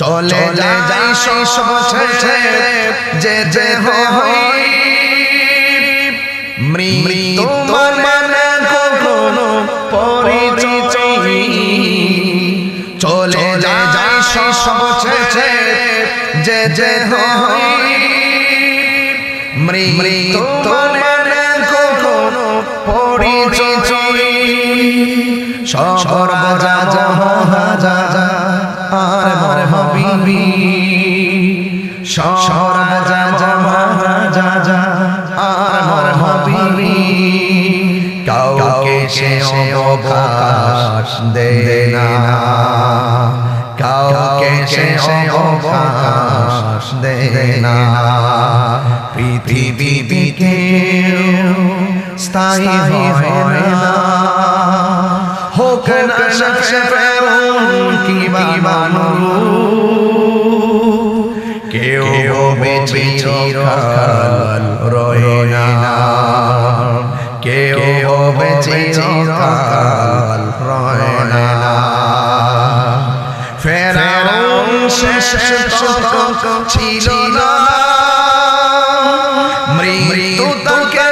চলে যাই সব ছেড়ে যেতে হয় মৃত্যু মানে কখনো পরিচয় চলে যাই সব ছেড়ে যেতে হয় মৃত্যু মানে কখনো পরিচয় সর্বজা মহাজা আর মোর হাবিবি সর্বজা মহাজা আর মোর হাবিবি কাউকে সে অবকাশ দেয় না কাউকে সে অবকাশ দেয় না পৃথিবীতে স্থায়ী হয় না হোক না নকশে ফেরৌন কি বানানো কেউ বেঁচে চিরকাল রয় না কেউ বেঁচে চিরকাল রয় না ফেরৌন শেষ ছিল না মৃত্যু তাকে